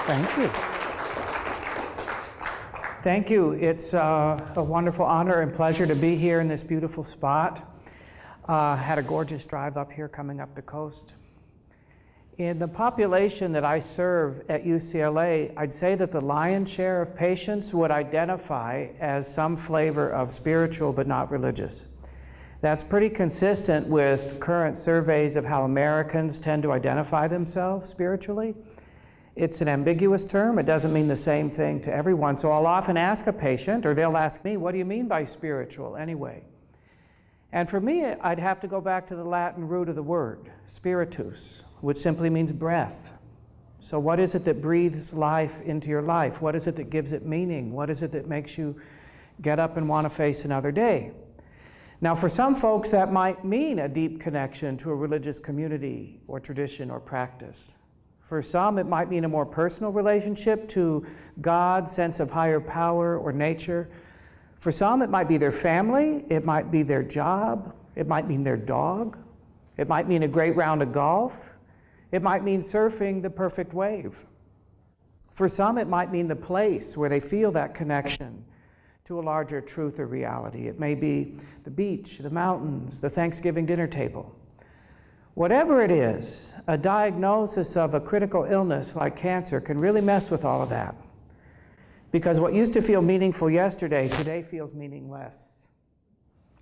Thank you. Thank you. It's a wonderful honor and pleasure to be here in this beautiful spot. Had a gorgeous drive up here coming up the coast. In the population that I serve at UCLA, I'd say that the lion's share of patients would identify as some flavor of spiritual but not religious. That's pretty consistent with current surveys of how Americans tend to identify themselves spiritually. It's an ambiguous term. It doesn't mean the same thing to everyone. So I'll often ask a patient, or they'll ask me, what do you mean by spiritual anyway? And for me, I'd have to go back to the Latin root of the word, spiritus, which simply means breath. So what is it that breathes life into your life? What is it that gives it meaning? What is it that makes you get up and want to face another day? Now, for some folks, that might mean a deep connection to a religious community or tradition or practice. For some, it might mean a more personal relationship to God, sense of higher power or nature. For some, it might be their family, it might be their job, it might mean their dog, it might mean a great round of golf, it might mean surfing the perfect wave. For some, it might mean the place where they feel that connection to a larger truth or reality. It may be the beach, the mountains, the Thanksgiving dinner table. Whatever it is, a diagnosis of a critical illness like cancer can really mess with all of that. Because what used to feel meaningful yesterday, today feels meaningless.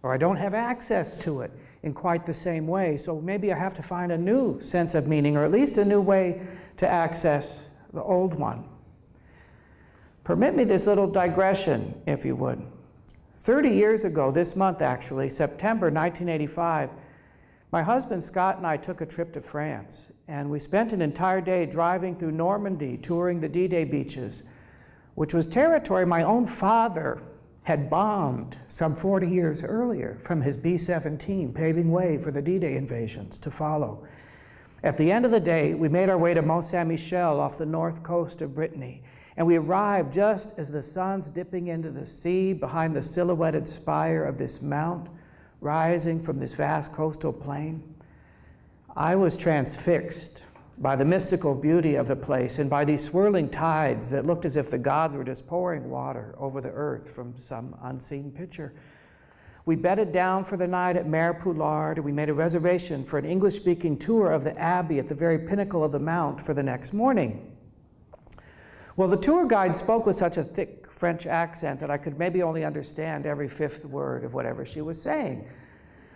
Or I don't have access to it in quite the same way, so maybe I have to find a new sense of meaning, or at least a new way to access the old one. Permit me this little digression, if you would. 30 years ago, this month actually, September 1985, my husband Scott and I took a trip to France, and we spent an entire day driving through Normandy, touring the D-Day beaches, which was territory my own father had bombed some 40 years earlier from his B-17, paving way for the D-Day invasions to follow. At the end of the day, we made our way to Mont Saint-Michel off the north coast of Brittany, and we arrived just as the sun's dipping into the sea behind the silhouetted spire of this mount rising from this vast coastal plain. I was transfixed by the mystical beauty of the place and by these swirling tides that looked as if the gods were just pouring water over the earth from some unseen pitcher. We bedded down for the night at Mare Poulard, and we made a reservation for an English-speaking tour of the abbey at the very pinnacle of the mount for the next morning. Well, the tour guide spoke with such a thick French accent that I could maybe only understand every fifth word of whatever she was saying.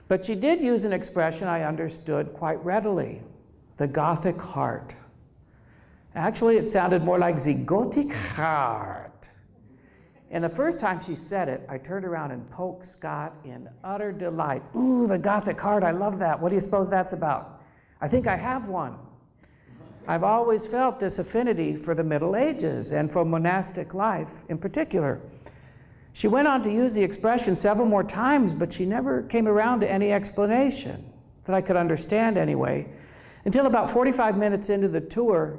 But she did use an expression I understood quite readily, the Gothic heart. Actually, it sounded more like the Gothic heart. And the first time she said it, I turned around and poked Scott in utter delight. Ooh, the Gothic heart, I love that. What do you suppose that's about? I think I have one. I've always felt this affinity for the Middle Ages and for monastic life in particular. She went on to use the expression several more times, but she never came around to any explanation that I could understand anyway. Until about 45 minutes into the tour,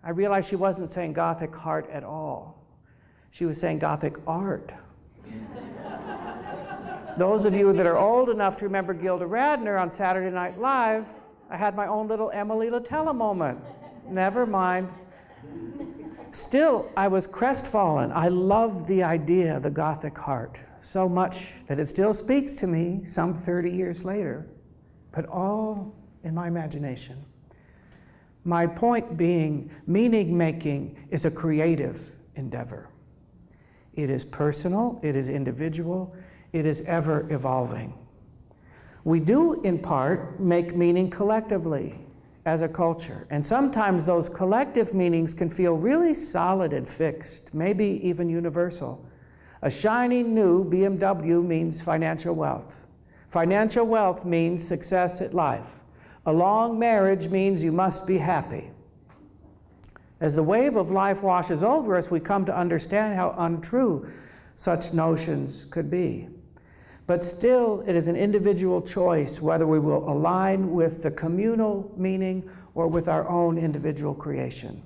I realized she wasn't saying Gothic heart at all. She was saying Gothic art. Those of you that are old enough to remember Gilda Radner on Saturday Night Live, I had my own little Emily Latella moment. Never mind. Still, I was crestfallen. I loved the idea of the Gothic heart so much that it still speaks to me some 30 years later, but all in my imagination. My point being, meaning-making is a creative endeavor. It is personal, it is individual, it is ever evolving. We do, in part, make meaning collectively as a culture, and sometimes those collective meanings can feel really solid and fixed, maybe even universal. A shiny new BMW means financial wealth. Financial wealth means success at life. A long marriage means you must be happy. As the wave of life washes over us, we come to understand how untrue such notions could be. But still, it is an individual choice whether we will align with the communal meaning or with our own individual creation.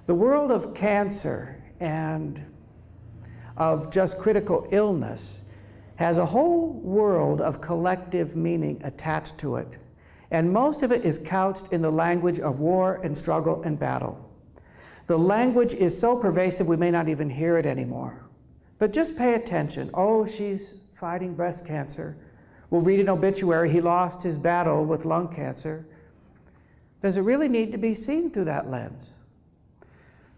The world of cancer and of just critical illness has a whole world of collective meaning attached to it, and most of it is couched in the language of war and struggle and battle. The language is so pervasive we may not even hear it anymore. But just pay attention. Oh, she's fighting breast cancer. We'll read an obituary, he lost his battle with lung cancer. Does it really need to be seen through that lens?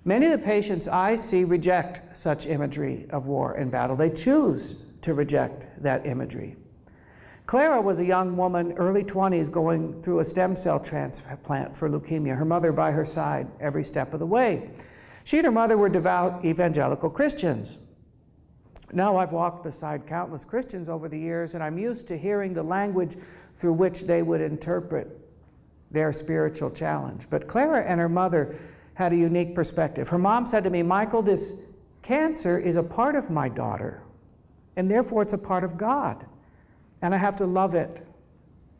Many of the patients I see reject such imagery of war and battle. They choose to reject that imagery. Clara was a young woman, early 20s, going through a stem cell transplant for leukemia, her mother by her side every step of the way. She and her mother were devout evangelical Christians. Now I've walked beside countless Christians over the years, and I'm used to hearing the language through which they would interpret their spiritual challenge. But Clara and her mother had a unique perspective. Her mom said to me, Michael, this cancer is a part of my daughter, and therefore it's a part of God. And I have to love it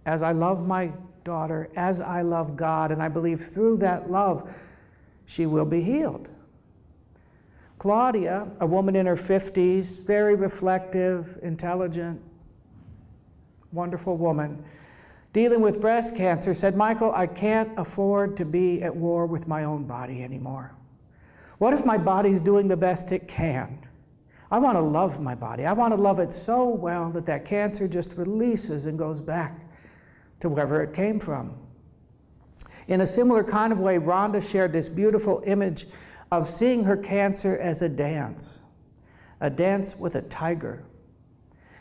as I love my daughter, as I love God, and I believe through that love, she will be healed. Claudia, a woman in her 50s, very reflective, intelligent, wonderful woman, dealing with breast cancer, said, Michael, I can't afford to be at war with my own body anymore. What if my body's doing the best it can? I want to love my body. I want to love it so well that that cancer just releases and goes back to wherever it came from. In a similar kind of way, Rhonda shared this beautiful image of seeing her cancer as a dance with a tiger.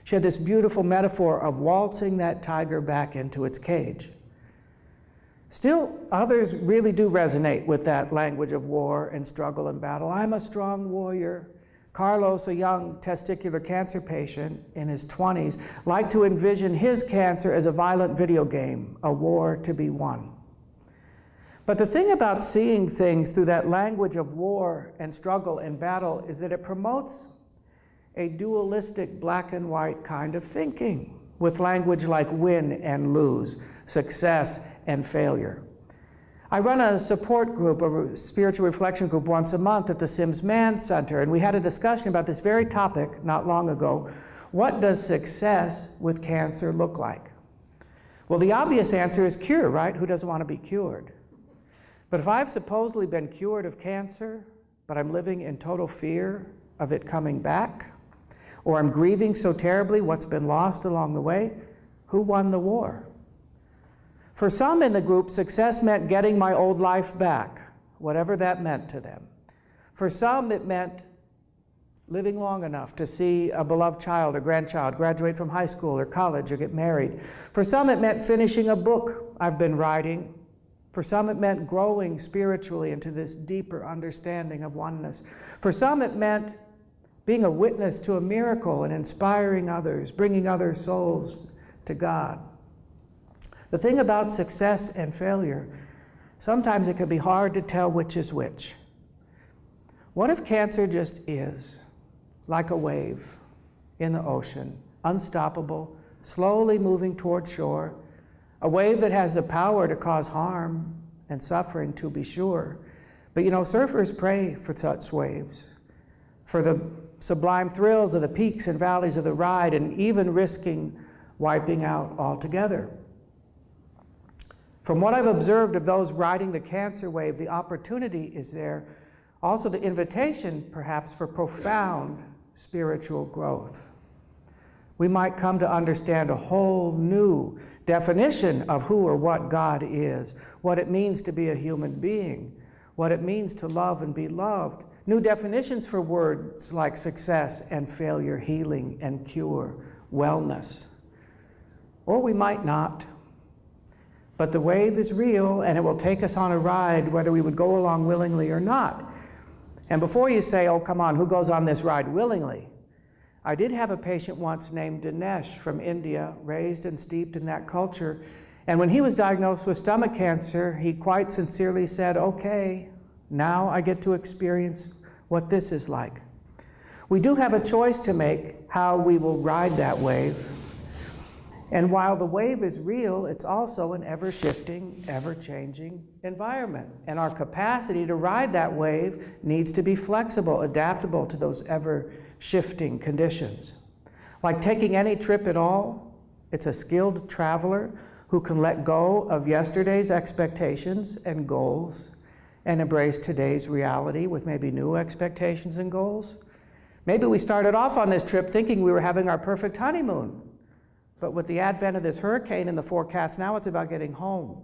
She had this beautiful metaphor of waltzing that tiger back into its cage. Still, others really do resonate with that language of war and struggle and battle. I'm a strong warrior. Carlos, a young testicular cancer patient in his 20s, liked to envision his cancer as a violent video game, a war to be won. But the thing about seeing things through that language of war and struggle and battle is that it promotes a dualistic black and white kind of thinking with language like win and lose, success and failure. I run a support group, a spiritual reflection group once a month at the Mann Center, and we had a discussion about this very topic not long ago. What does success with cancer look like? Well, the obvious answer is cure, right? Who doesn't want to be cured? But if I've supposedly been cured of cancer, but I'm living in total fear of it coming back, or I'm grieving so terribly what's been lost along the way, who won the war? For some in the group, success meant getting my old life back, whatever that meant to them. For some, it meant living long enough to see a beloved child or grandchild graduate from high school or college or get married. For some, it meant finishing a book I've been writing. For some, it meant growing spiritually into this deeper understanding of oneness. For some, it meant being a witness to a miracle and inspiring others, bringing other souls to God. The thing about success and failure, sometimes it can be hard to tell which is which. What if cancer just is like a wave in the ocean, unstoppable, slowly moving toward shore, a wave that has the power to cause harm and suffering, to be sure. But you know, surfers pray for such waves, for the sublime thrills of the peaks and valleys of the ride, and even risking wiping out altogether. From what I've observed of those riding the cancer wave, the opportunity is there. Also the invitation, perhaps, for profound spiritual growth. We might come to understand a whole new definition of who or what God is, what it means to be a human being, what it means to love and be loved. New definitions for words like success and failure, healing and cure, wellness. Or we might not. But the wave is real, and it will take us on a ride whether we would go along willingly or not. And before you say, oh, come on, who goes on this ride willingly? I did have a patient once named Dinesh from India, raised and steeped in that culture. And when he was diagnosed with stomach cancer, he quite sincerely said, okay, now I get to experience what this is like. We do have a choice to make how we will ride that wave. And while the wave is real, it's also an ever-shifting, ever-changing environment. And our capacity to ride that wave needs to be flexible, adaptable to those ever-shifting conditions. Like taking any trip at all, it's a skilled traveler who can let go of yesterday's expectations and goals and embrace today's reality with maybe new expectations and goals. Maybe we started off on this trip thinking we were having our perfect honeymoon, but with the advent of this hurricane in the forecast, now it's about getting home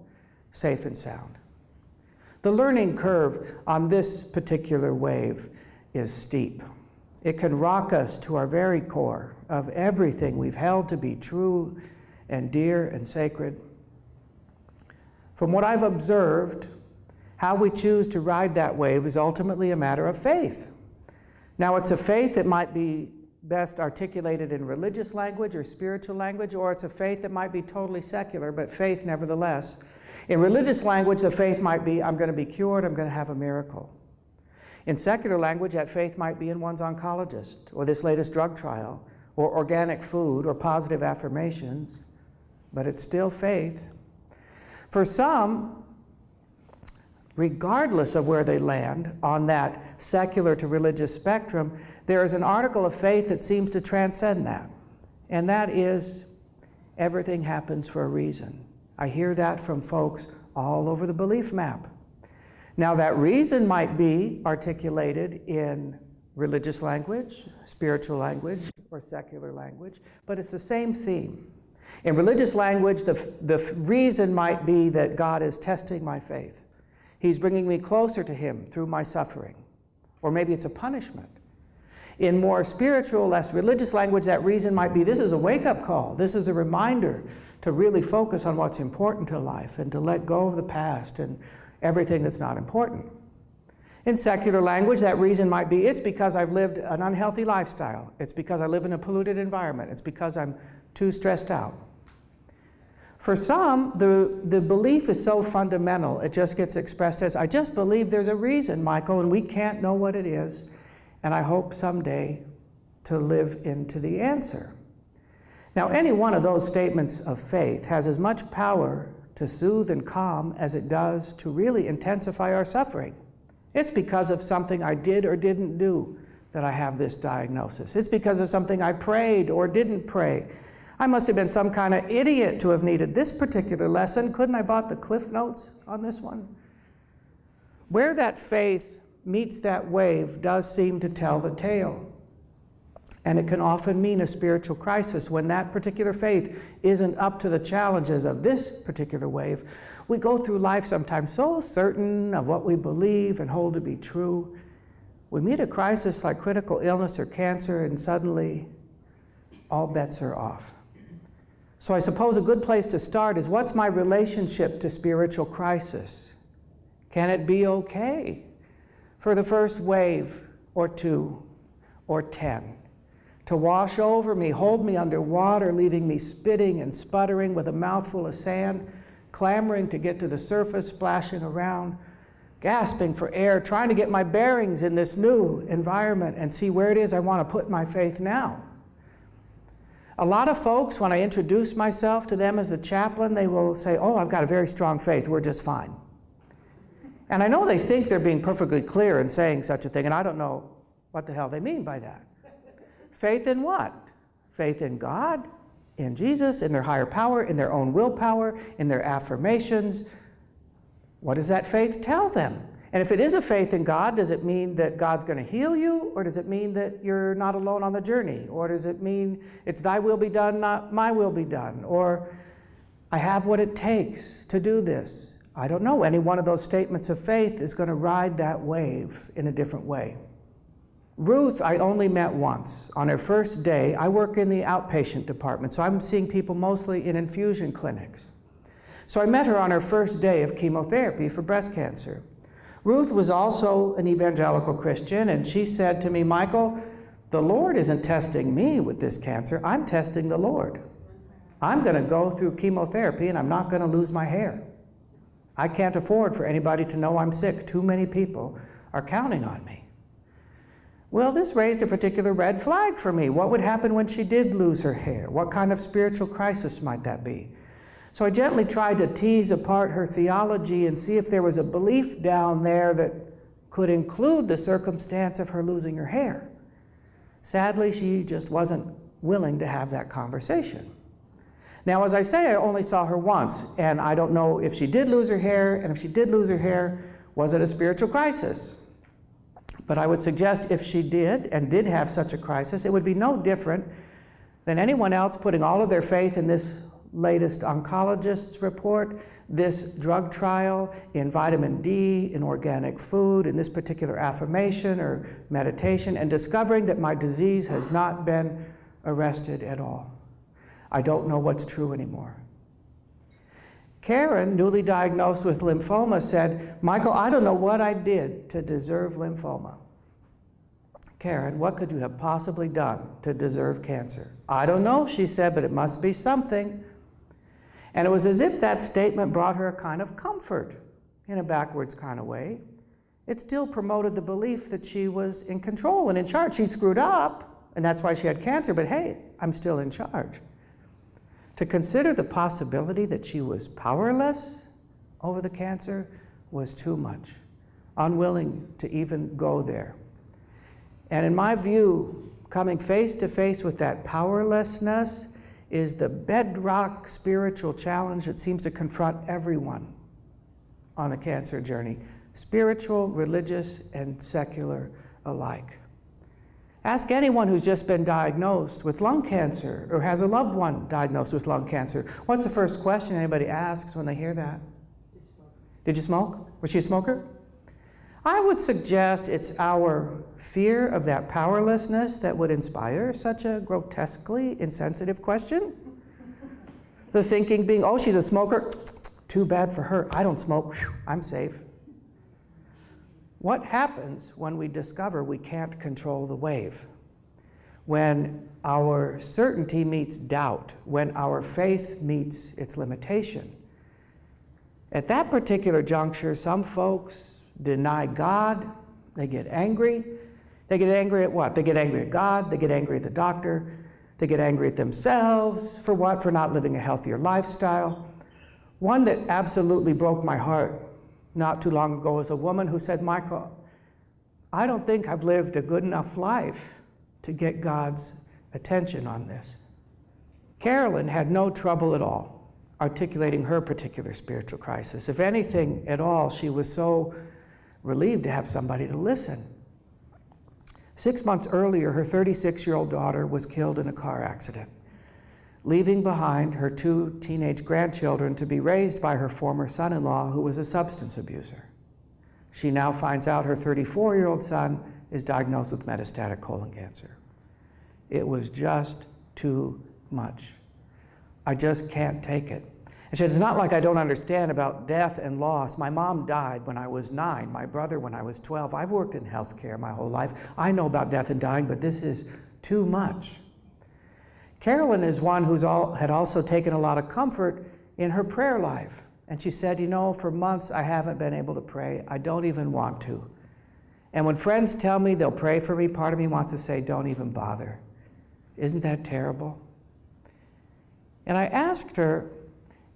safe and sound. The learning curve on this particular wave is steep. It can rock us to our very core of everything we've held to be true and dear and sacred. From what I've observed, how we choose to ride that wave is ultimately a matter of faith. Now, it's a faith that might be best articulated in religious language or spiritual language, or it's a faith that might be totally secular, but faith nevertheless. In religious language, the faith might be, I'm going to be cured, I'm going to have a miracle. In secular language, that faith might be in one's oncologist, or this latest drug trial, or organic food, or positive affirmations, but it's still faith. For some, regardless of where they land on that secular to religious spectrum, there is an article of faith that seems to transcend that, and that is, everything happens for a reason. I hear that from folks all over the belief map. Now, that reason might be articulated in religious language, spiritual language, or secular language, but it's the same theme. In religious language, the reason might be that God is testing my faith. He's bringing me closer to Him through my suffering. Or maybe it's a punishment. In more spiritual, less religious language, that reason might be, this is a wake-up call. This is a reminder to really focus on what's important to life and to let go of the past and everything that's not important. In secular language, that reason might be, it's because I've lived an unhealthy lifestyle. It's because I live in a polluted environment. It's because I'm too stressed out. For some, the belief is so fundamental, it just gets expressed as, I just believe there's a reason, Michael, and we can't know what it is, and I hope someday to live into the answer. Now, any one of those statements of faith has as much power to soothe and calm as it does to really intensify our suffering. It's because of something I did or didn't do that I have this diagnosis. It's because of something I prayed or didn't pray. I must have been some kind of idiot to have needed this particular lesson. Couldn't I bought the Cliff Notes on this one? Where that faith meets that wave does seem to tell the tale. And it can often mean a spiritual crisis when that particular faith isn't up to the challenges of this particular wave. We go through life sometimes so certain of what we believe and hold to be true. We meet a crisis like critical illness or cancer, and suddenly all bets are off. So I suppose a good place to start is, what's my relationship to spiritual crisis? Can it be okay for the first wave or two or 10 to wash over me, hold me underwater, leaving me spitting and sputtering with a mouthful of sand, clamoring to get to the surface, splashing around, gasping for air, trying to get my bearings in this new environment and see where it is I want to put my faith now? A lot of folks, when I introduce myself to them as the chaplain, they will say, oh, I've got a very strong faith, we're just fine. And I know they think they're being perfectly clear in saying such a thing, and I don't know what the hell they mean by that. Faith in what? Faith in God, in Jesus, in their higher power, in their own willpower, in their affirmations. What does that faith tell them? And if it is a faith in God, does it mean that God's going to heal you? Or does it mean that you're not alone on the journey? Or does it mean it's thy will be done, not my will be done? Or I have what it takes to do this? I don't know. Any one of those statements of faith is going to ride that wave in a different way. Ruth, I only met once. On her first day, I work in the outpatient department, so I'm seeing people mostly in infusion clinics. So I met her on her first day of chemotherapy for breast cancer. Ruth was also an evangelical Christian, and she said to me, Michael, the Lord isn't testing me with this cancer, I'm testing the Lord. I'm going to go through chemotherapy and I'm not going to lose my hair. I can't afford for anybody to know I'm sick. Too many people are counting on me. Well, this raised a particular red flag for me. What would happen when she did lose her hair? What kind of spiritual crisis might that be? So I gently tried to tease apart her theology and see if there was a belief down there that could include the circumstance of her losing her hair. Sadly, she just wasn't willing to have that conversation. Now, as I say, I only saw her once, and I don't know if she did lose her hair, and if she did lose her hair, Was it a spiritual crisis? But I would suggest if she did and did have such a crisis, it would be no different than anyone else putting all of their faith in this latest oncologist's report, this drug trial, in vitamin D, in organic food, in this particular affirmation or meditation, and discovering that my disease has not been arrested at all. I don't know what's true anymore. Karen, newly diagnosed with lymphoma, said, Michael, I don't know what I did to deserve lymphoma. Karen, what could you have possibly done to deserve cancer? I don't know, she said, but it must be something. And it was as if that statement brought her a kind of comfort in a backwards kind of way. It still promoted the belief that she was in control and in charge. She screwed up, and that's why she had cancer, but hey, I'm still in charge. To consider the possibility that she was powerless over the cancer was too much, unwilling to even go there. And in my view, coming face to face with that powerlessness is the bedrock spiritual challenge that seems to confront everyone on the cancer journey, spiritual, religious, and secular alike. Ask anyone who's just been diagnosed with lung cancer or has a loved one diagnosed with lung cancer. What's the first question anybody asks when they hear that? Did you smoke? Was she a smoker? I would suggest it's our fear of that powerlessness that would inspire such a grotesquely insensitive question. The thinking being, oh, she's a smoker, too bad for her. I don't smoke, I'm safe. What happens when we discover we can't control the wave? When our certainty meets doubt, when our faith meets its limitation? At that particular juncture, some folks deny God, they get angry. They get angry at what? They get angry at God, they get angry at the doctor, they get angry at themselves. For what? For not living a healthier lifestyle. One that absolutely broke my heart not too long ago was a woman who said, Michael, I don't think I've lived a good enough life to get God's attention on this. Carolyn had no trouble at all articulating her particular spiritual crisis. If anything at all, she was so relieved to have somebody to listen. 6 months earlier, her 36-year-old daughter was killed in a car accident, leaving behind her 2 teenage grandchildren to be raised by her former son-in-law, who was a substance abuser. She now finds out her 34-year-old son is diagnosed with metastatic colon cancer. It was just too much. I just can't take it. And she said, it's not like I don't understand about death and loss. My mom died when I was 9, my brother when I was 12. I've worked in healthcare my whole life. I know about death and dying, but this is too much. Carolyn is one who had also taken a lot of comfort in her prayer life. And she said, you know, for months I haven't been able to pray. I don't even want to. And when friends tell me they'll pray for me, part of me wants to say, don't even bother. Isn't that terrible? And I asked her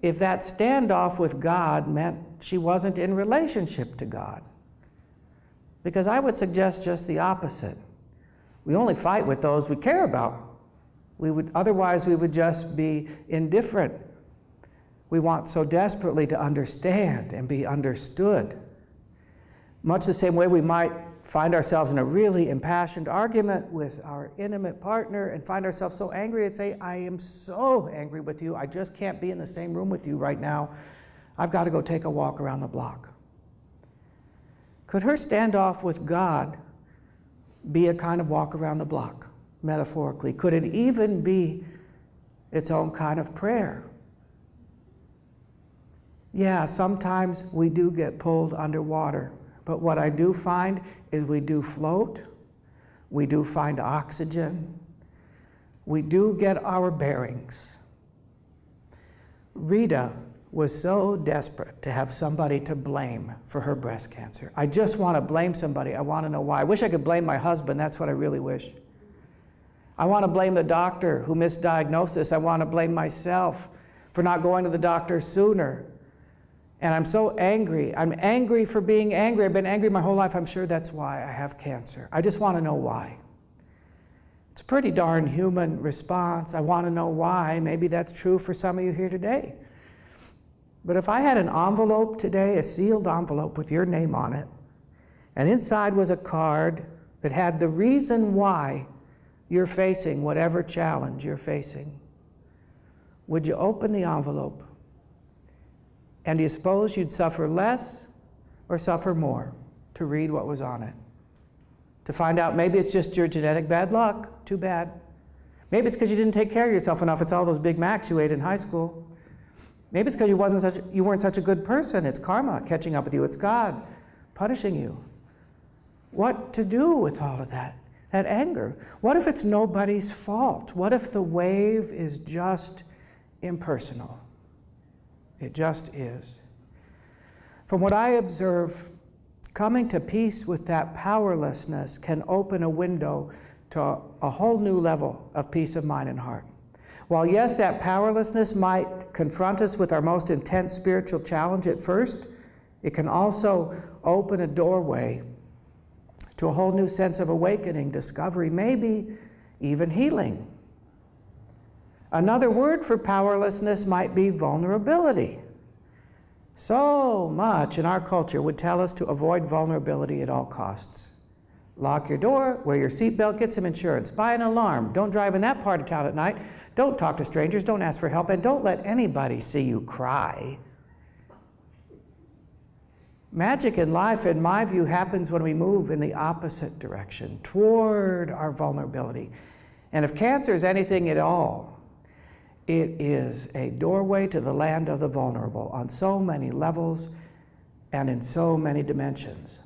if that standoff with God meant she wasn't in relationship to God. Because I would suggest just the opposite. We only fight with those we care about. Otherwise we would just be indifferent. We want so desperately to understand and be understood. Much the same way we might find ourselves in a really impassioned argument with our intimate partner and find ourselves so angry and say, I am so angry with you, I just can't be in the same room with you right now. I've got to go take a walk around the block. Could her standoff with God be a kind of walk around the block, metaphorically? Could it even be its own kind of prayer? Yeah, sometimes we do get pulled underwater. But what I do find is we do float, we do find oxygen, we do get our bearings. Rita was so desperate to have somebody to blame for her breast cancer. I just want to blame somebody. I want to know why. I wish I could blame my husband. That's what I really wish. I want to blame the doctor who misdiagnosed this. I want to blame myself for not going to the doctor sooner. And I'm so angry. I'm angry for being angry. I've been angry my whole life. I'm sure that's why I have cancer. I just want to know why. It's a pretty darn human response. I want to know why. Maybe that's true for some of you here today. But if I had an envelope today, a sealed envelope with your name on it, and inside was a card that had the reason why you're facing whatever challenge you're facing, would you open the envelope? And do you suppose you'd suffer less or suffer more to read what was on it? To find out maybe it's just your genetic bad luck, too bad. Maybe it's because you didn't take care of yourself enough, it's all those Big Macs you ate in high school. Maybe it's because you weren't such a good person, it's karma catching up with you, it's God punishing you. What to do with all of that anger? What if it's nobody's fault? What if the wave is just impersonal? It just is. From what I observe, coming to peace with that powerlessness can open a window to a whole new level of peace of mind and heart. While yes, that powerlessness might confront us with our most intense spiritual challenge at first, it can also open a doorway to a whole new sense of awakening, discovery, maybe even healing. Another word for powerlessness might be vulnerability. So much in our culture would tell us to avoid vulnerability at all costs. Lock your door, wear your seatbelt, get some insurance, buy an alarm, don't drive in that part of town at night, don't talk to strangers, don't ask for help, and don't let anybody see you cry. Magic in life, in my view, happens when we move in the opposite direction, toward our vulnerability. And if cancer is anything at all, it is a doorway to the land of the vulnerable on so many levels and in so many dimensions.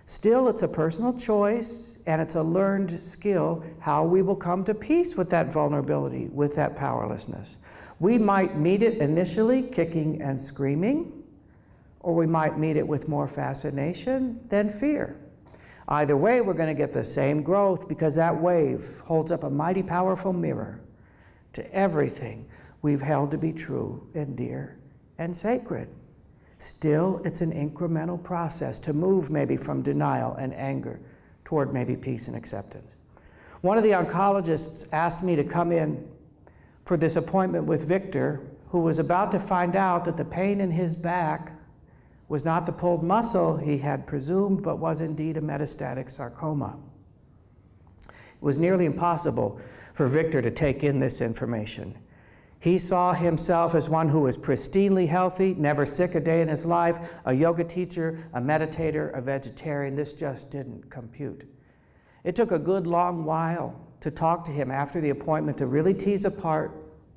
Still, it's a personal choice and it's a learned skill how we will come to peace with that vulnerability, with that powerlessness. We might meet it initially kicking and screaming, or we might meet it with more fascination than fear. Either way, we're going to get the same growth because that wave holds up a mighty powerful mirror to everything we've held to be true and dear and sacred. Still, it's an incremental process to move maybe from denial and anger toward maybe peace and acceptance. One of the oncologists asked me to come in for this appointment with Victor, who was about to find out that the pain in his back was not the pulled muscle he had presumed, but was indeed a metastatic sarcoma. It was nearly impossible for Victor to take in this information. He saw himself as one who was pristinely healthy, never sick a day in his life, a yoga teacher, a meditator, a vegetarian. This just didn't compute. It took a good long while to talk to him after the appointment to really tease apart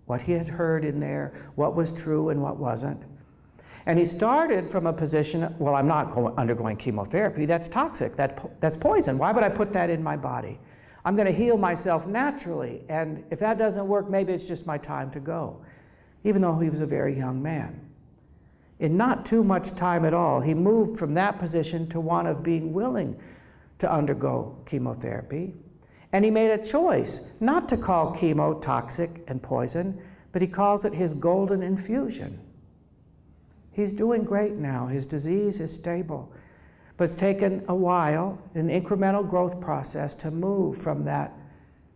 what he had heard in there, what was true and what wasn't. And he started from a position, well, I'm not undergoing chemotherapy, that's toxic, that's poison. Why would I put that in my body? I'm going to heal myself naturally, and if that doesn't work, maybe it's just my time to go, even though he was a very young man. In not too much time at all, he moved from that position to one of being willing to undergo chemotherapy, and he made a choice not to call chemo toxic and poison, but he calls it his golden infusion. He's doing great now. His disease is stable. But it's taken a while, an incremental growth process, to move from that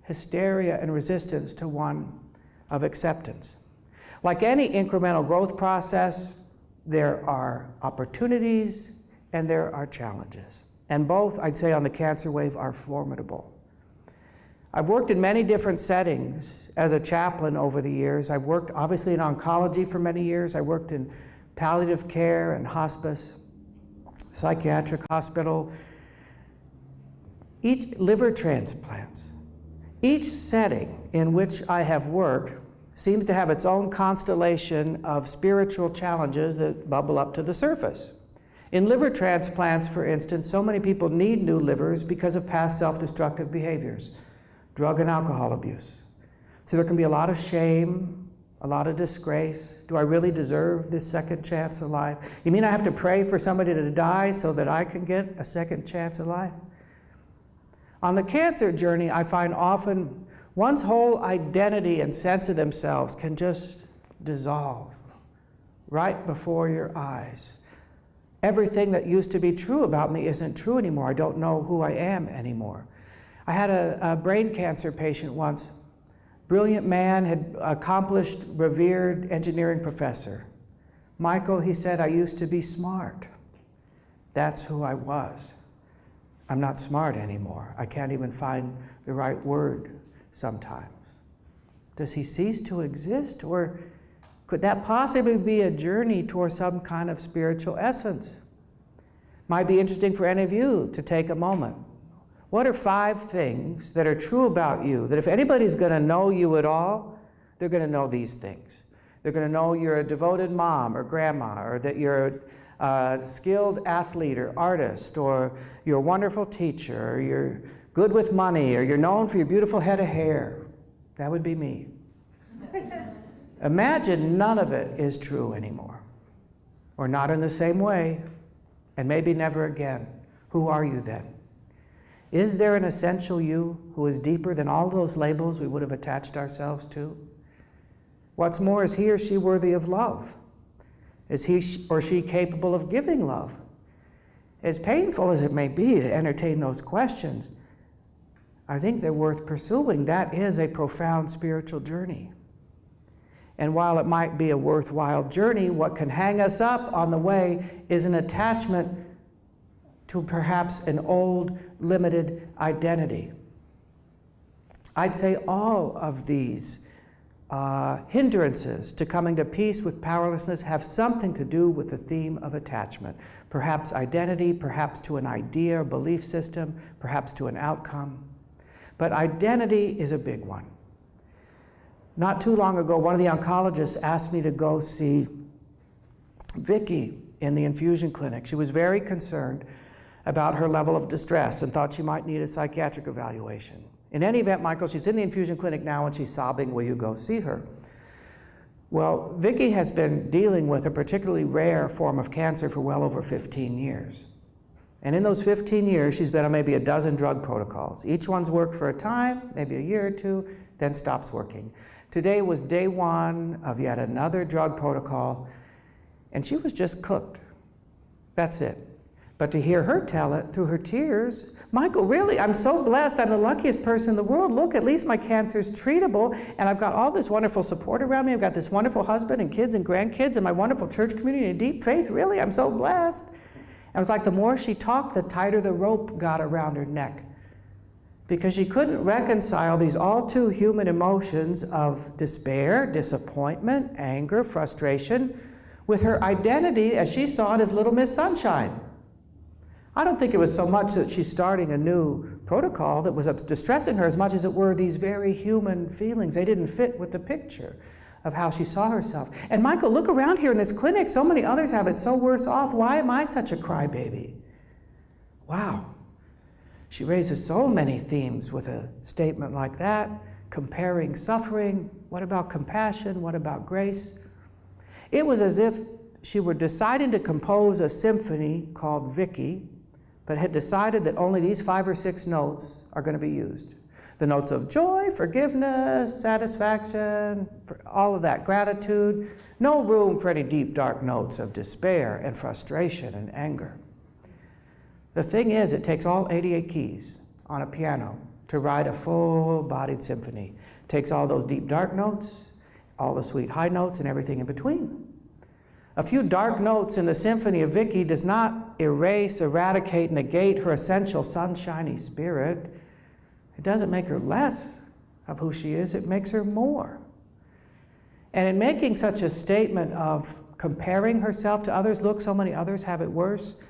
hysteria and resistance to one of acceptance. Like any incremental growth process, there are opportunities and there are challenges. And both, I'd say, on the cancer wave are formidable. I've worked in many different settings as a chaplain over the years. I've worked, obviously, in oncology for many years. I worked in palliative care and hospice, psychiatric hospital, liver transplants. Each setting in which I have worked seems to have its own constellation of spiritual challenges that bubble up to the surface. In liver transplants, for instance, so many people need new livers because of past self-destructive behaviors, drug and alcohol abuse. So there can be a lot of shame, a lot of disgrace. Do I really deserve this second chance of life? You mean I have to pray for somebody to die so that I can get a second chance of life? On the cancer journey, I find often one's whole identity and sense of themselves can just dissolve right before your eyes. Everything that used to be true about me isn't true anymore. I don't know who I am anymore. I had a brain cancer patient once. Brilliant man, had accomplished, revered engineering professor. Michael, he said, I used to be smart. That's who I was. I'm not smart anymore. I can't even find the right word sometimes. Does he cease to exist? Or could that possibly be a journey towards some kind of spiritual essence? Might be interesting for any of you to take a moment. What are 5 things that are true about you, that if anybody's going to know you at all, they're going to know these things? They're going to know you're a devoted mom or grandma, or that you're a skilled athlete or artist, or you're a wonderful teacher, or you're good with money, or you're known for your beautiful head of hair. That would be me. Imagine none of it is true anymore, or not in the same way, and maybe never again. Who are you then? Is there an essential you who is deeper than all those labels we would have attached ourselves to? What's more, is he or she worthy of love? Is he or she capable of giving love? As painful as it may be to entertain those questions, I think they're worth pursuing. That is a profound spiritual journey. And while it might be a worthwhile journey, what can hang us up on the way is an attachment to perhaps an old, limited identity. I'd say all of these hindrances to coming to peace with powerlessness have something to do with the theme of attachment. Perhaps identity, perhaps to an idea or belief system, perhaps to an outcome. But identity is a big one. Not too long ago, one of the oncologists asked me to go see Vicki in the infusion clinic. She was very concerned about her level of distress and thought she might need a psychiatric evaluation. In any event, Michael, she's in the infusion clinic now and she's sobbing, will you go see her? Well, Vicki has been dealing with a particularly rare form of cancer for well over 15 years. And in those 15 years, she's been on maybe a dozen drug protocols. Each one's worked for a time, maybe a year or two, then stops working. Today was day 1 of yet another drug protocol, and she was just cooked. That's it. But to hear her tell it through her tears, Michael, really, I'm so blessed. I'm the luckiest person in the world. Look, at least my cancer is treatable, and I've got all this wonderful support around me. I've got this wonderful husband and kids and grandkids and my wonderful church community and deep faith. Really, I'm so blessed. And it was like the more she talked, the tighter the rope got around her neck, because she couldn't reconcile these all too human emotions of despair, disappointment, anger, frustration with her identity as she saw it as Little Miss Sunshine. I don't think it was so much that she's starting a new protocol that was distressing her as much as it were these very human feelings. They didn't fit with the picture of how she saw herself. And Michael, look around here in this clinic. So many others have it so worse off. Why am I such a crybaby? Wow. She raises so many themes with a statement like that, comparing suffering. What about compassion? What about grace? It was as if she were deciding to compose a symphony called Vicki, but had decided that only these 5 or 6 notes are going to be used. The notes of joy, forgiveness, satisfaction, all of that, gratitude. No room for any deep, dark notes of despair and frustration and anger. The thing is, it takes all 88 keys on a piano to write a full-bodied symphony. It takes all those deep, dark notes, all the sweet high notes, and everything in between. A few dark notes in the symphony of Vicki does not erase, eradicate, negate her essential sunshiny spirit. It doesn't make her less of who she is, it makes her more. And in making such a statement of comparing herself to others, look, so many others have it worse,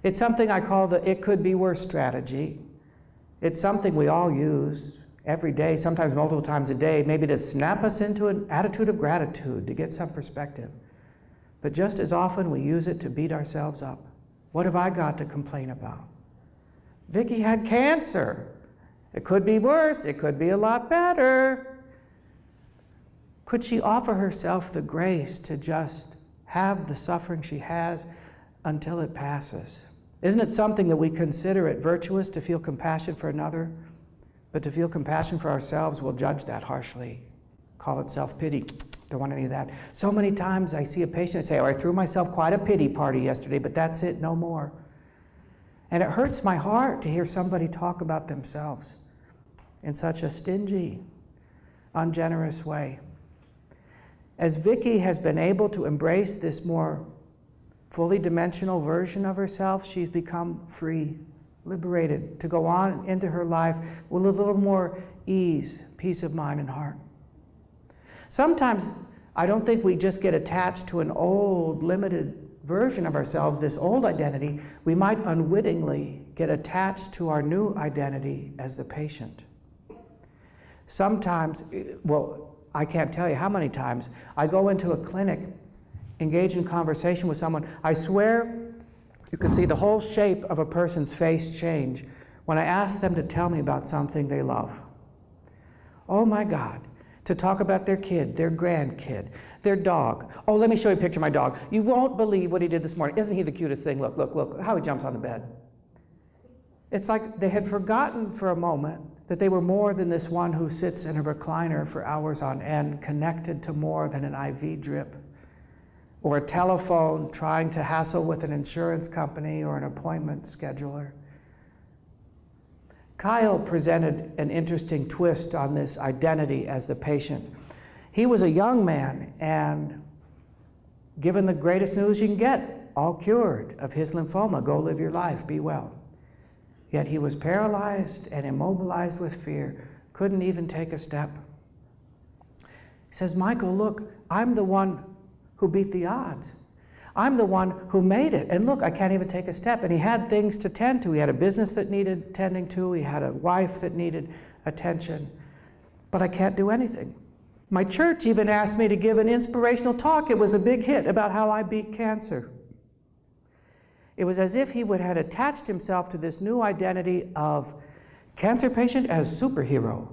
it's something I call the it could be worse strategy. It's something we all use every day, sometimes multiple times a day, maybe to snap us into an attitude of gratitude, to get some perspective. But just as often we use it to beat ourselves up. What have I got to complain about? Vicki had cancer. It could be worse, it could be a lot better. Could she offer herself the grace to just have the suffering she has until it passes? Isn't it something that we consider it virtuous to feel compassion for another, but to feel compassion for ourselves, we'll judge that harshly, call it self-pity. Don't want any of that. So many times I see a patient and say, oh, I threw myself quite a pity party yesterday, but that's it, no more. And it hurts my heart to hear somebody talk about themselves in such a stingy, ungenerous way. As Vicki has been able to embrace this more fully dimensional version of herself, she's become free, liberated to go on into her life with a little more ease, peace of mind and heart. Sometimes I don't think we just get attached to an old, limited version of ourselves, this old identity. We might unwittingly get attached to our new identity as the patient. Sometimes, well, I can't tell you how many times I go into a clinic, engage in conversation with someone. I swear you can see the whole shape of a person's face change when I ask them to tell me about something they love. Oh my God, to talk about their kid, their grandkid, their dog. Oh, let me show you a picture of my dog. You won't believe what he did this morning. Isn't he the cutest thing? Look, look, look, how he jumps on the bed. It's like they had forgotten for a moment that they were more than this one who sits in a recliner for hours on end, connected to more than an IV drip, or a telephone trying to hassle with an insurance company or an appointment scheduler. Kyle presented an interesting twist on this identity as the patient. He was a young man and given the greatest news you can get, all cured of his lymphoma, go live your life, be well. Yet he was paralyzed and immobilized with fear, couldn't even take a step. He says, Michael, look, I'm the one who beat the odds. I'm the one who made it. And look, I can't even take a step. And he had things to tend to. He had a business that needed tending to. He had a wife that needed attention. But I can't do anything. My church even asked me to give an inspirational talk. It was a big hit about how I beat cancer. It was as if he had attached himself to this new identity of cancer patient as superhero,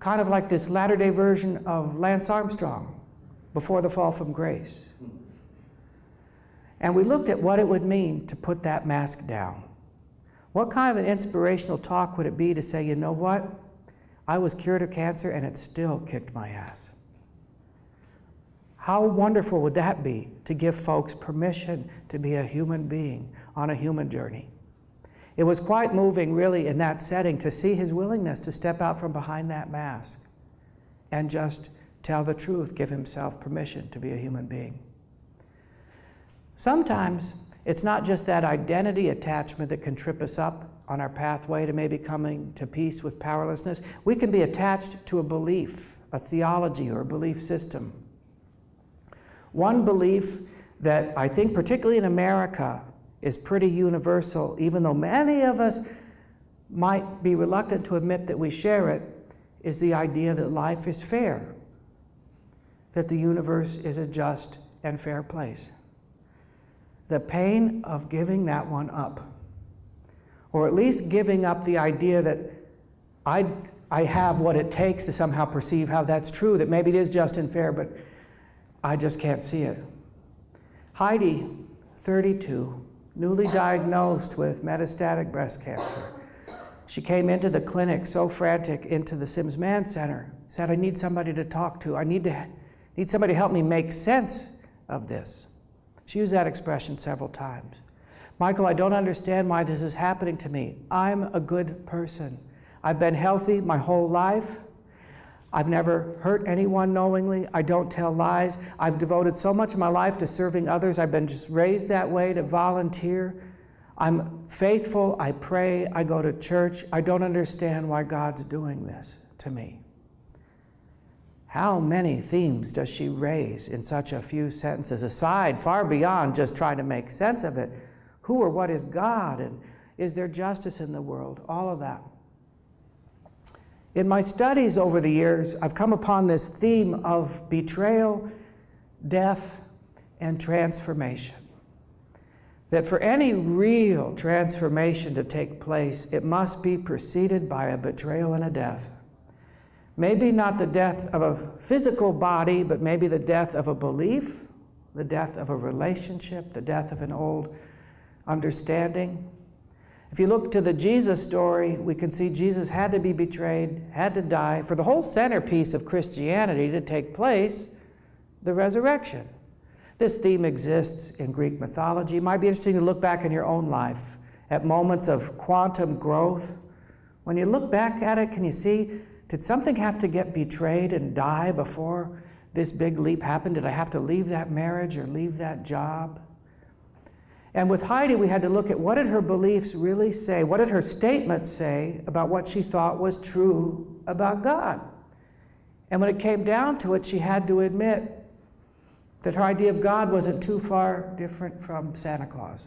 kind of like this latter-day version of Lance Armstrong before the fall from grace. And we looked at what it would mean to put that mask down. What kind of an inspirational talk would it be to say, you know what? I was cured of cancer and it still kicked my ass. How wonderful would that be to give folks permission to be a human being on a human journey? It was quite moving, really, in that setting to see his willingness to step out from behind that mask and just tell the truth, give himself permission to be a human being. Sometimes it's not just that identity attachment that can trip us up on our pathway to maybe coming to peace with powerlessness. We can be attached to a belief, a theology, or a belief system. One belief that I think, particularly in America, is pretty universal, even though many of us might be reluctant to admit that we share it, is the idea that life is fair, that the universe is a just and fair place. The pain of giving that one up, or at least giving up the idea that I have what it takes to somehow perceive how that's true, that maybe it is just and fair, but I just can't see it. Heidi, 32, newly diagnosed with metastatic breast cancer. She came into the clinic so frantic, into the Mann Center, said, I need somebody to talk to. I need somebody to help me make sense of this. She used that expression several times. Michael, I don't understand why this is happening to me. I'm a good person. I've been healthy my whole life. I've never hurt anyone knowingly. I don't tell lies. I've devoted so much of my life to serving others. I've been just raised that way, to volunteer. I'm faithful. I pray. I go to church. I don't understand why God's doing this to me. How many themes does she raise in such a few sentences, aside, far beyond just trying to make sense of it? Who or what is God? And is there justice in the world? All of that. In my studies over the years, I've come upon this theme of betrayal, death, and transformation. That for any real transformation to take place, it must be preceded by a betrayal and a death. Maybe not the death of a physical body, but maybe the death of a belief, the death of a relationship, the death of an old understanding. If you look to the Jesus story, we can see Jesus had to be betrayed, had to die, for the whole centerpiece of Christianity to take place, the resurrection. This theme exists in Greek mythology. It might be interesting to look back in your own life at moments of quantum growth. When you look back at it, can you see, did something have to get betrayed and die before this big leap happen? Did I have to leave that marriage or leave that job? And with Heidi, we had to look at what did her beliefs really say? What did her statements say about what she thought was true about God? And when it came down to it, she had to admit that her idea of God wasn't too far different from Santa Claus.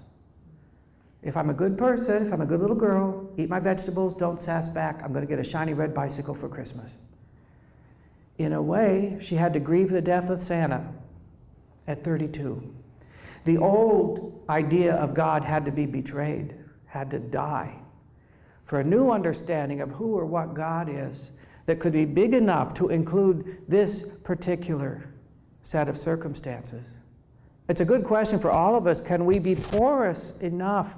If I'm a good person, if I'm a good little girl, eat my vegetables, don't sass back, I'm going to get a shiny red bicycle for Christmas. In a way, she had to grieve the death of Santa at 32. The old idea of God had to be betrayed, had to die, for a new understanding of who or what God is that could be big enough to include this particular set of circumstances. It's a good question for all of us. Can we be porous enough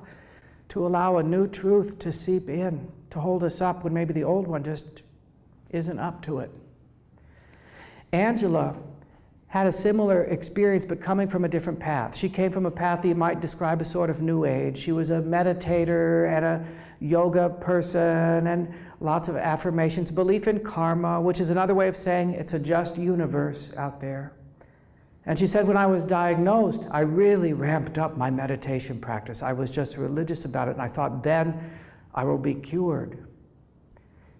to allow a new truth to seep in, to hold us up when maybe the old one just isn't up to it? Angela had a similar experience, but coming from a different path. She came from a path that you might describe as sort of New Age. She was a meditator and a yoga person and lots of affirmations, belief in karma, which is another way of saying it's a just universe out there. And she said, when I was diagnosed, I really ramped up my meditation practice. I was just religious about it, and I thought, then I will be cured.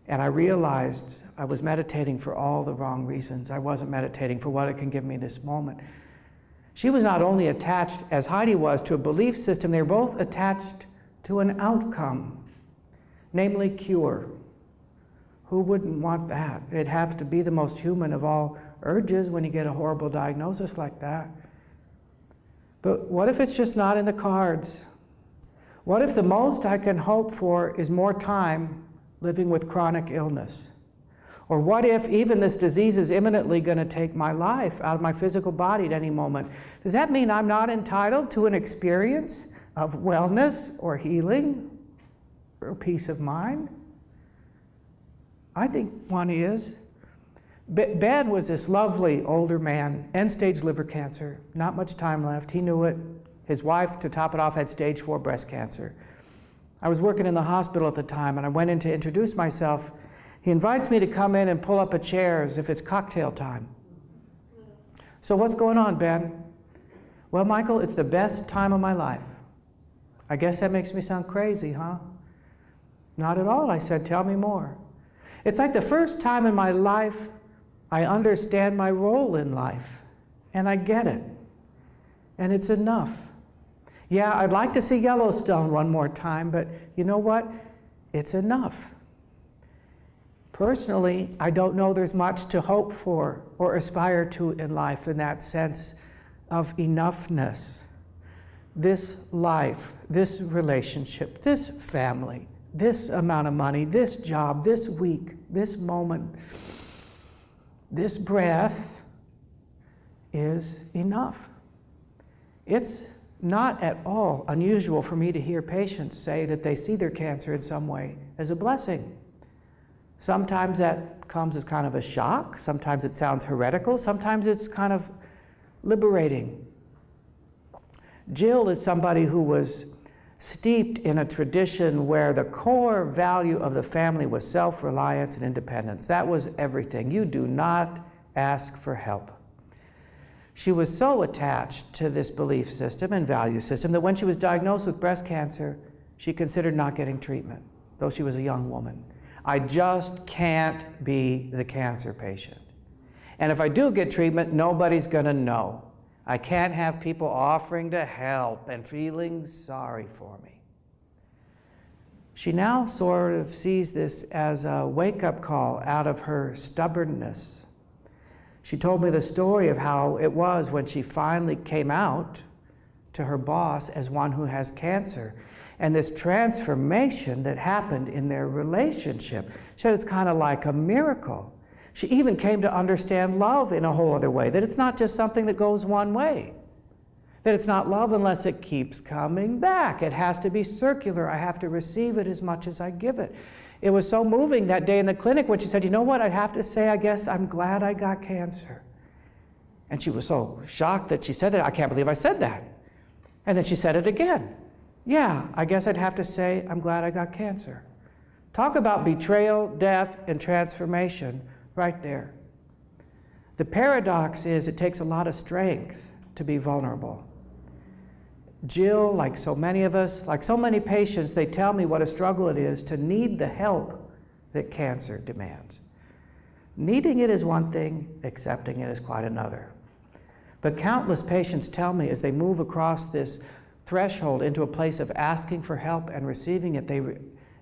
And I realized I was meditating for all the wrong reasons. I wasn't meditating for what it can give me this moment. She was not only attached, as Heidi was, to a belief system, they were both attached to an outcome, namely cure. Who wouldn't want that? It'd have to be the most human of all urges when you get a horrible diagnosis like that. But what if it's just not in the cards? What if the most I can hope for is more time living with chronic illness? Or what if even this disease is imminently going to take my life out of my physical body at any moment? Does that mean I'm not entitled to an experience of wellness or healing or peace of mind? I think one is. Ben was this lovely older man, end-stage liver cancer, not much time left. He knew it. His wife, to top it off, had stage 4 breast cancer. I was working in the hospital at the time, and I went in to introduce myself. He invites me to come in and pull up a chair as if it's cocktail time. So what's going on, Ben? Well, Michael, it's the best time of my life. I guess that makes me sound crazy, huh? Not at all, I said, tell me more. It's like the first time in my life I understand my role in life, and I get it, and it's enough. Yeah, I'd like to see Yellowstone one more time, but you know what? It's enough. Personally, I don't know there's much to hope for or aspire to in life in that sense of enoughness. This life, this relationship, this family, this amount of money, this job, this week, this moment, this breath is enough. It's not at all unusual for me to hear patients say that they see their cancer in some way as a blessing. Sometimes that comes as kind of a shock. Sometimes it sounds heretical. Sometimes it's kind of liberating. Jill is somebody who was steeped in a tradition where the core value of the family was self-reliance and independence. That was everything. You do not ask for help. She was so attached to this belief system and value system that when she was diagnosed with breast cancer, she considered not getting treatment, though she was a young woman. I just can't be the cancer patient. And if I do get treatment, nobody's gonna know. I can't have people offering to help and feeling sorry for me. She now sort of sees this as a wake-up call out of her stubbornness. She told me the story of how it was when she finally came out to her boss as one who has cancer, and this transformation that happened in their relationship. She said it's kind of like a miracle. She even came to understand love in a whole other way, that it's not just something that goes one way, that it's not love unless it keeps coming back. It has to be circular. I have to receive it as much as I give it. It was so moving that day in the clinic when she said, you know what, I'd have to say, I guess I'm glad I got cancer. And she was so shocked that she said that. I can't believe I said that. And then she said it again. Yeah, I guess I'd have to say, I'm glad I got cancer. Talk about betrayal, death, and transformation right there. The paradox is it takes a lot of strength to be vulnerable. Jill, like so many of us, like so many patients, they tell me what a struggle it is to need the help that cancer demands. Needing it is one thing, accepting it is quite another. But countless patients tell me as they move across this threshold into a place of asking for help and receiving it, they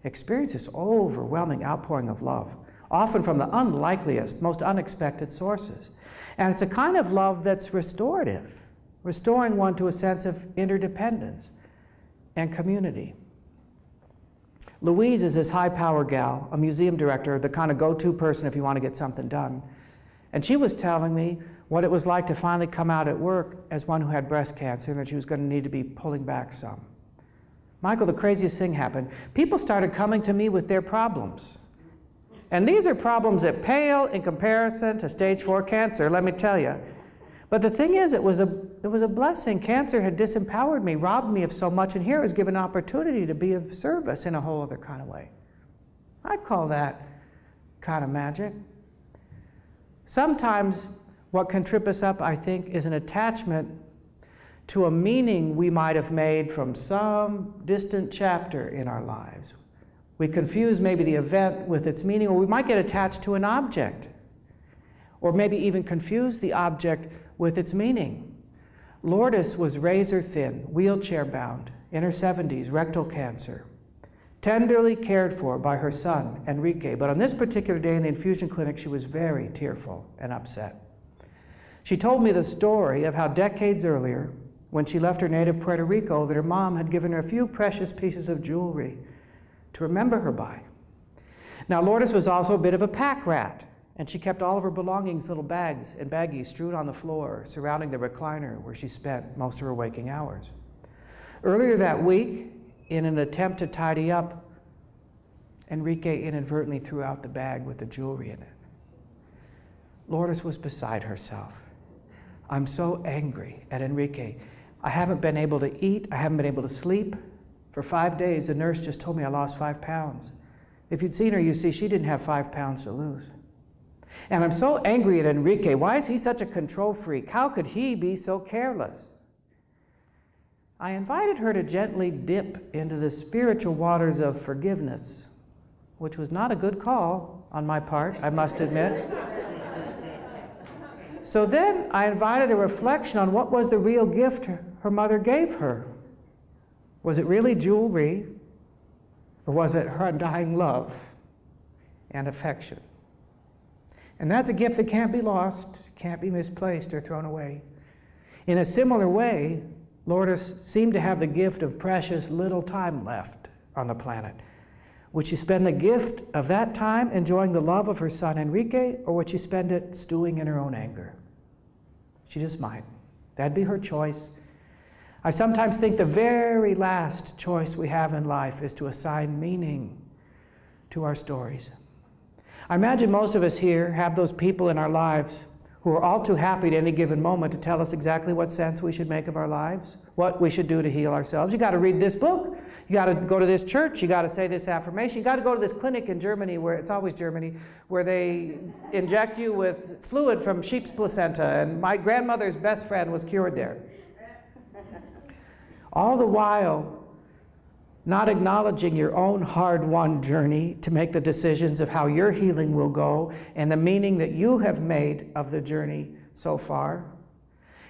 experience this overwhelming outpouring of love, often from the unlikeliest, most unexpected sources. And it's a kind of love that's restorative, restoring one to a sense of interdependence and community. Louise is this high-power gal, a museum director, the kind of go-to person if you want to get something done. And she was telling me what it was like to finally come out at work as one who had breast cancer and that she was going to need to be pulling back some. Michael, the craziest thing happened. People started coming to me with their problems. And these are problems that pale in comparison to stage 4 cancer, let me tell you. But the thing is, it was a blessing. Cancer had disempowered me, robbed me of so much, and here I was given an opportunity to be of service in a whole other kind of way. I'd call that kind of magic. Sometimes what can trip us up, I think, is an attachment to a meaning we might have made from some distant chapter in our lives. We confuse maybe the event with its meaning, or we might get attached to an object, or maybe even confuse the object with its meaning. Lourdes was razor thin, wheelchair bound, in her 70s, rectal cancer, tenderly cared for by her son, Enrique. But on this particular day in the infusion clinic, she was very tearful and upset. She told me the story of how decades earlier, when she left her native Puerto Rico, that her mom had given her a few precious pieces of jewelry to remember her by. Now, Lourdes was also a bit of a pack rat, and she kept all of her belongings, little bags and baggies, strewn on the floor surrounding the recliner where she spent most of her waking hours. Earlier that week, in an attempt to tidy up, Enrique inadvertently threw out the bag with the jewelry in it. Lourdes was beside herself. I'm so angry at Enrique. I haven't been able to eat. I haven't been able to sleep. For 5 days, the nurse just told me I lost 5 pounds. If you'd seen her, you see she didn't have 5 pounds to lose. And I'm so angry at Enrique. Why is he such a control freak? How could he be so careless? I invited her to gently dip into the spiritual waters of forgiveness, which was not a good call on my part, I must admit. So then I invited a reflection on what was the real gift her mother gave her. Was it really jewelry, or was it her undying love and affection? And that's a gift that can't be lost, can't be misplaced or thrown away. In a similar way, Lourdes seemed to have the gift of precious little time left on the planet. Would she spend the gift of that time enjoying the love of her son Enrique, or would she spend it stewing in her own anger? She just might. That'd be her choice. I sometimes think the very last choice we have in life is to assign meaning to our stories. I imagine most of us here have those people in our lives who are all too happy at any given moment to tell us exactly what sense we should make of our lives, what we should do to heal ourselves. You got to read this book. You got to go to this church. You got to say this affirmation. You got to go to this clinic in Germany, where it's always Germany, where they inject you with fluid from sheep's placenta. And my grandmother's best friend was cured there. All the while, not acknowledging your own hard-won journey to make the decisions of how your healing will go and the meaning that you have made of the journey so far.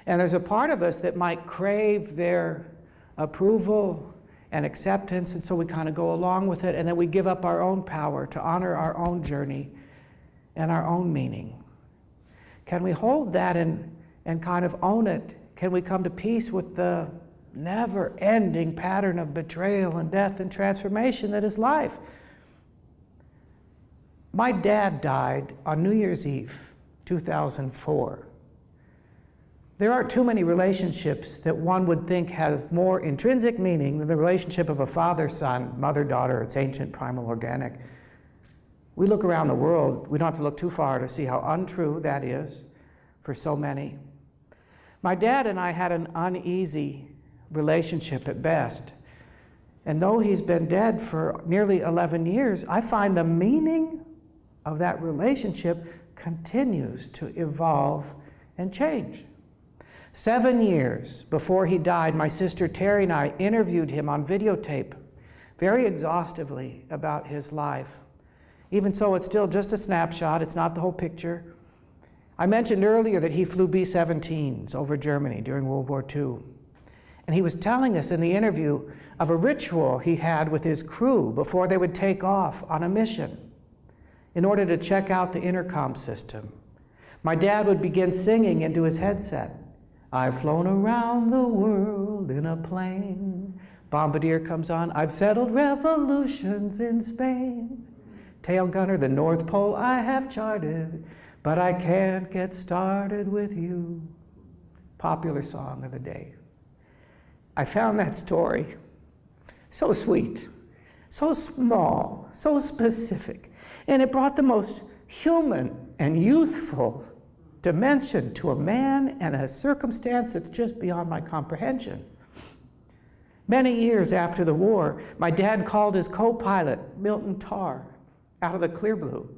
And there's a part of us that might crave their approval and acceptance, and so we kind of go along with it, and then we give up our own power to honor our own journey and our own meaning. Can we hold that and kind of own it? Can we come to peace with the never-ending pattern of betrayal and death and transformation that is life? My dad died on New Year's Eve, 2004. There aren't too many relationships that one would think have more intrinsic meaning than the relationship of a father-son, mother-daughter. It's ancient, primal, organic. We look around the world, we don't have to look too far to see how untrue that is for so many. My dad and I had an uneasy relationship at best. And though he's been dead for nearly 11 years, I find the meaning of that relationship continues to evolve and change. 7 years before he died, my sister Terry and I interviewed him on videotape very exhaustively about his life. Even so, it's still just a snapshot, it's not the whole picture. I mentioned earlier that he flew B-17s over Germany during World War II. And he was telling us in the interview of a ritual he had with his crew before they would take off on a mission in order to check out the intercom system. My dad would begin singing into his headset, "I've flown around the world in a plane." Bombardier comes on, "I've settled revolutions in Spain." Tail gunner, "The North Pole I have charted, but I can't get started with you." Popular song of the day. I found that story so sweet, so small, so specific, and it brought the most human and youthful dimension to a man and a circumstance that's just beyond my comprehension. Many years after the war, my dad called his co-pilot, Milton Tarr, out of the clear blue.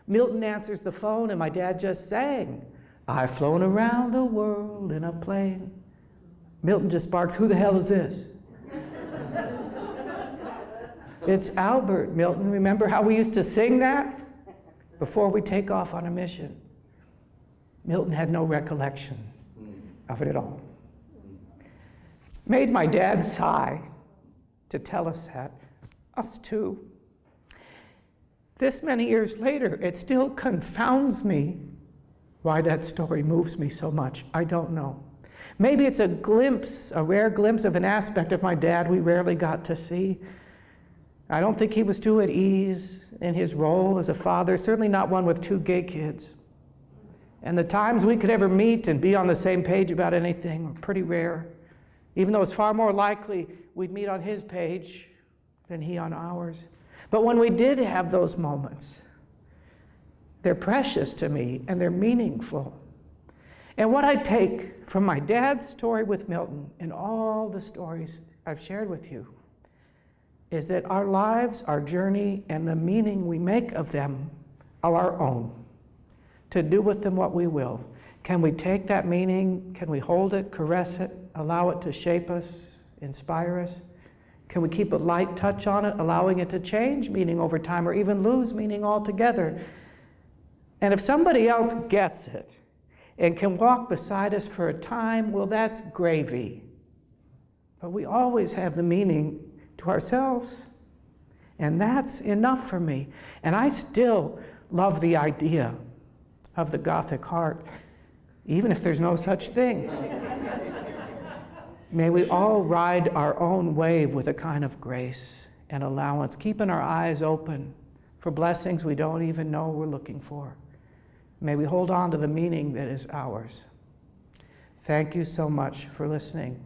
Milton answers the phone and my dad just sang, "I've flown around the world in a plane." Milton just barks, "Who the hell is this?" "It's Albert, Milton. Remember how we used to sing that before we take off on a mission?" Milton had no recollection of it at all. Made my dad sigh to tell us that, us too. This many years later, it still confounds me why that story moves me so much. I don't know. Maybe it's a glimpse, a rare glimpse of an aspect of my dad we rarely got to see. I don't think he was too at ease in his role as a father, certainly not one with 2 gay kids. And the times we could ever meet and be on the same page about anything were pretty rare, even though it's far more likely we'd meet on his page than he on ours. But when we did have those moments, they're precious to me and they're meaningful. And what I take from my dad's story with Milton and all the stories I've shared with you is that our lives, our journey, and the meaning we make of them are our own, to do with them what we will. Can we take that meaning? Can we hold it, caress it, allow it to shape us, inspire us? Can we keep a light touch on it, allowing it to change meaning over time or even lose meaning altogether? And if somebody else gets it and can walk beside us for a time, well, that's gravy. But we always have the meaning to ourselves. And that's enough for me. And I still love the idea of the Gothic heart, even if there's no such thing. May we all ride our own wave with a kind of grace and allowance, keeping our eyes open for blessings we don't even know we're looking for. May we hold on to the meaning that is ours. Thank you so much for listening.